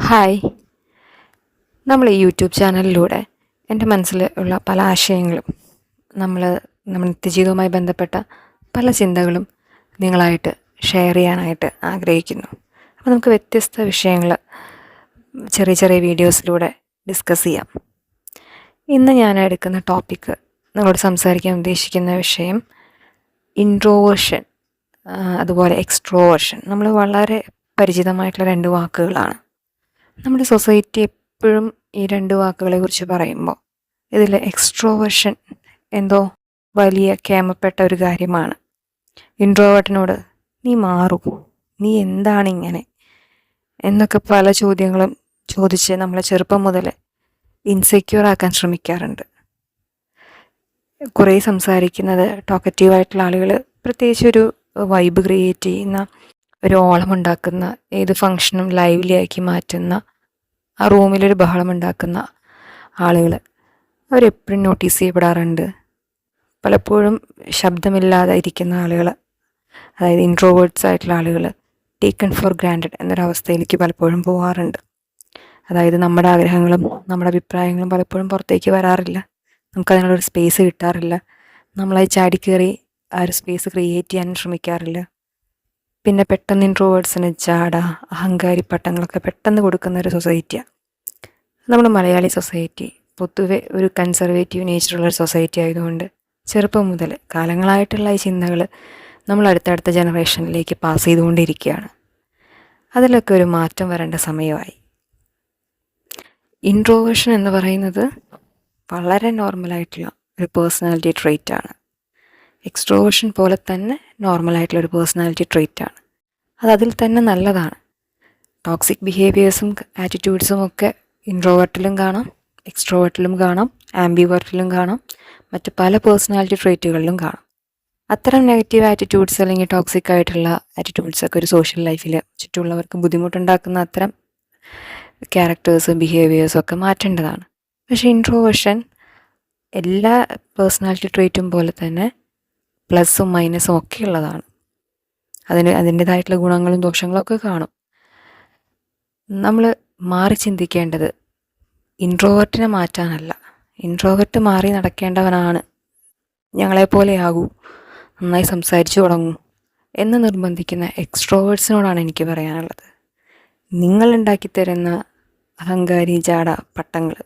Hi. നമ്മൾ ഈ YouTube ചാനലിലൂടെ എൻ്റെ മനസ്സിൽ ഉള്ള പല ആശയങ്ങളും നമ്മുടെ നിത്യജീവിതവുമായി ബന്ധപ്പെട്ട പല ചിന്തകളും നിങ്ങളായിട്ട് ഷെയർ ചെയ്യാനായിട്ട് ആഗ്രഹിക്കുന്നു. അപ്പോൾ നമുക്ക് വ്യത്യസ്ത വിഷയങ്ങൾ ചെറിയ ചെറിയ വീഡിയോസിലൂടെ ഡിസ്കസ് ചെയ്യാം. ഇന്ന് ഞാൻ എടുക്കുന്ന ടോപ്പിക്ക്, നിങ്ങളോട് സംസാരിക്കാൻ ഉദ്ദേശിക്കുന്ന വിഷയം ഇൻട്രോവേർഷൻ അതുപോലെ എക്സ്ട്രോവേർഷൻ. നമ്മൾ വളരെ പരിചിതമായിട്ടുള്ള രണ്ട് വാക്കുകളാണ്. നമ്മുടെ സൊസൈറ്റി എപ്പോഴും ഈ രണ്ട് വാക്കുകളെ കുറിച്ച് പറയുമ്പോൾ ഇതിൽ എക്സ്ട്രോവേർഷൻ എന്തോ വലിയ കേമപ്പെട്ട ഒരു കാര്യമാണ്. ഇൻട്രോവേർട്ടിനോട് നീ മാറൂ, നീ എന്താണ് ഇങ്ങനെ എന്നൊക്കെ പല ചോദ്യങ്ങളും ചോദിച്ച് നമ്മളെ ചെറുപ്പം മുതൽ ഇൻസെക്യൂർ ആക്കാൻ ശ്രമിക്കാറുണ്ട്. കുറേ സംസാരിക്കുന്നത്, ടോക്കറ്റീവായിട്ടുള്ള ആളുകൾ പ്രത്യേകിച്ച് ഒരു വൈബ് ക്രിയേറ്റ് ചെയ്യുന്ന, ഒരു ഓളമുണ്ടാക്കുന്ന, ഏത് ഫങ്ഷനും ലൈവ്ലി ആക്കി മാറ്റുന്ന, ആ റൂമിലൊരു ബഹളമുണ്ടാക്കുന്ന ആളുകൾ അവരെപ്പോഴും നോട്ടീസ് ചെയ്യപ്പെടാറുണ്ട്. പലപ്പോഴും ശബ്ദമില്ലാതെ ഇരിക്കുന്ന ആളുകൾ, അതായത് ഇൻട്രോവേർട്സ് ആയിട്ടുള്ള ആളുകൾ ടേക്കൺ ഫോർ ഗ്രാൻഡഡ് എന്നൊരവസ്ഥയിലേക്ക് പലപ്പോഴും പോകാറുണ്ട്. അതായത് നമ്മുടെ ആഗ്രഹങ്ങളും നമ്മുടെ അഭിപ്രായങ്ങളും പലപ്പോഴും പുറത്തേക്ക് വരാറില്ല, നമുക്കതിനുള്ളൊരു സ്പേസ് കിട്ടാറില്ല, നമ്മളത് ചാടിക്കയറി ആ ഒരു സ്പേസ് ക്രിയേറ്റ് ചെയ്യാൻ ശ്രമിക്കാറില്ല. പിന്നെ പെട്ടെന്ന് ഇൻട്രോവേർട്സിന് ജാട, അഹങ്കാരി പട്ടങ്ങളൊക്കെ പെട്ടെന്ന് കൊടുക്കുന്ന ഒരു സൊസൈറ്റിയാണ് നമ്മുടെ മലയാളി സൊസൈറ്റി. പൊതുവെ ഒരു കൺസർവേറ്റീവ് നേച്ചറുള്ളൊരു സൊസൈറ്റി ആയതുകൊണ്ട് ചെറുപ്പം മുതൽ കാലങ്ങളായിട്ടുള്ള ഈ ചിന്തകൾ നമ്മൾ അടുത്തടുത്ത ജനറേഷനിലേക്ക് പാസ് ചെയ്തുകൊണ്ടിരിക്കുകയാണ്. അതിലൊക്കെ ഒരു മാറ്റം വരേണ്ട സമയമായി. ഇൻട്രോവേർഷൻ എന്ന് പറയുന്നത് വളരെ നോർമലായിട്ടുള്ള ഒരു പേഴ്സണാലിറ്റി ട്രെയ്റ്റാണ്. എക്സ്ട്രോവേർഷൻ പോലെ തന്നെ നോർമലായിട്ടുള്ളൊരു പേഴ്സണാലിറ്റി ട്രെയ്റ്റാണ്. അതിൽ തന്നെ നല്ലതാണ്. ടോക്സിക് ബിഹേവിയേഴ്സും ആറ്റിറ്റ്യൂഡ്സും ഒക്കെ ഇൻട്രോവേർട്ടിലും കാണാം, എക്സ്ട്രോവേർട്ടിലും കാണാം, ആംബിവേർട്ടിലും കാണാം, മറ്റ് പല പേഴ്സണാലിറ്റി ട്രെയ്റ്റുകളിലും കാണാം. അത്തരം നെഗറ്റീവ് ആറ്റിറ്റ്യൂഡ്സ് അല്ലെങ്കിൽ ടോക്സിക് ആയിട്ടുള്ള ആറ്റിറ്റ്യൂഡ്സൊക്കെ ഒരു സോഷ്യൽ ലൈഫിൽ ചുറ്റുമുള്ളവർക്ക് ബുദ്ധിമുട്ടുണ്ടാക്കുന്ന അത്തരം ക്യാരക്ടേഴ്സ്, ബിഹേവിയേഴ്സൊക്കെ മാറ്റേണ്ടതാണ്. പക്ഷേ ഇൻട്രോവേർഷൻ എല്ലാ പേഴ്സണാലിറ്റി ട്രെയ്റ്റും പോലെ തന്നെ പ്ലസ്സും മൈനസും ഒക്കെ ഉള്ളതാണ്. അതിൻ്റേതായിട്ടുള്ള ഗുണങ്ങളും ദോഷങ്ങളും ഒക്കെ കാണും. നമ്മൾ മാറി ചിന്തിക്കേണ്ടത് ഇൻട്രോവേർട്ടിനെ മാറ്റാനല്ല, ഇൻട്രോവേർട്ട് മാറി നടക്കേണ്ടവനാണ്, ഞങ്ങളെപ്പോലെയാകൂ, നന്നായി സംസാരിച്ചു തുടങ്ങൂ എന്ന് നിർബന്ധിക്കുന്ന എക്സ്ട്രോവേർട്സിനോടാണ് എനിക്ക് പറയാനുള്ളത്. നിങ്ങളുണ്ടാക്കിത്തരുന്ന അഹങ്കാരി ജാട പട്ടങ്ങൾ,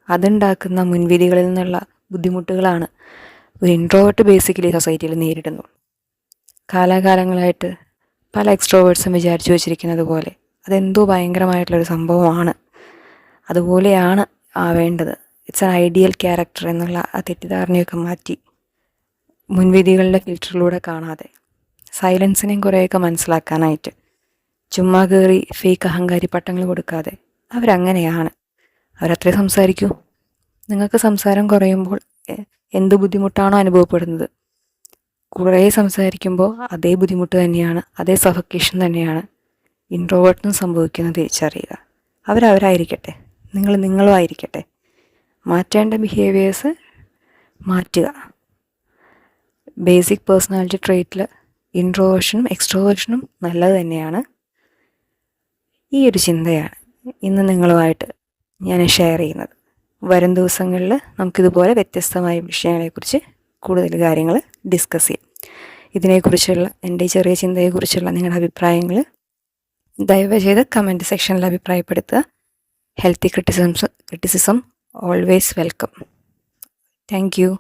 അതുണ്ടാക്കുന്ന മുൻവിധികളിൽ നിന്നുള്ള ബുദ്ധിമുട്ടുകളാണ് ഒരു ഇൻട്രോവേർട്ട് ബേസിക്കലി സൊസൈറ്റിയിൽ നേരിടുന്നു. കാലാകാലങ്ങളായിട്ട് പല എക്സ്ട്രോവേർട്സും വിചാരിച്ചു വച്ചിരിക്കുന്നത് പോലെ അതെന്തോ ഭയങ്കരമായിട്ടുള്ളൊരു സംഭവമാണ്, അതുപോലെയാണ് ആവേണ്ടത്, ഇറ്റ്സ് ആൻ ഐഡിയൽ ക്യാരക്ടർ എന്നുള്ള ആ തെറ്റിദ്ധാരണയൊക്കെ മാറ്റി മുൻവിധികളുടെ ഫിൽറ്ററിലൂടെ കാണാതെ സൈലൻസിനെയും കുറേയൊക്കെ മനസ്സിലാക്കാനായിട്ട് ചുമ്മാ കയറി ഫേക്ക് അഹങ്കാരി പട്ടങ്ങൾ കൊടുക്കാതെ അവരങ്ങനെയാണ്, അവരത്രേ സംസാരിക്കൂ. നിങ്ങൾക്ക് സംസാരം കുറയുമ്പോൾ എന്ത് ബുദ്ധിമുട്ടാണോ അനുഭവപ്പെടുന്നത്, കുറേ സംസാരിക്കുമ്പോൾ അതേ ബുദ്ധിമുട്ട് തന്നെയാണ്, അതേ സഫക്കേഷൻ തന്നെയാണ് ഇൻട്രോവേർട്ടിനും സംഭവിക്കുന്നത് തിരിച്ചറിയുക. അവരവരായിരിക്കട്ടെ, നിങ്ങളും ആയിരിക്കട്ടെ. മാറ്റേണ്ട ബിഹേവിയേഴ്സ് മാറ്റുക. ബേസിക് പേഴ്സണാലിറ്റി ട്രെയ്റ്റിൽ ഇൻട്രോവേർഷനും എക്സ്ട്രോവേർഷനും നല്ലത് തന്നെയാണ്. ഈ ഒരു ചിന്തയാണ് ഇന്ന് നിങ്ങളുമായിട്ട് ഞാൻ ഷെയർ ചെയ്യുന്നത്. വരും ദിവസങ്ങളിൽ നമുക്കിതുപോലെ വ്യത്യസ്തമായ വിഷയങ്ങളെക്കുറിച്ച് കൂടുതൽ കാര്യങ്ങൾ ഡിസ്കസ് ചെയ്യാം. ഇതിനെക്കുറിച്ചുള്ള എൻ്റെ ചെറിയ ചിന്തയെക്കുറിച്ചുള്ള നിങ്ങളുടെ അഭിപ്രായങ്ങൾ ദയവ് ചെയ്ത് കമൻറ്റ് സെക്ഷനിൽ അഭിപ്രായപ്പെടുത്തുക. Healthy criticism always welcome. Thank U.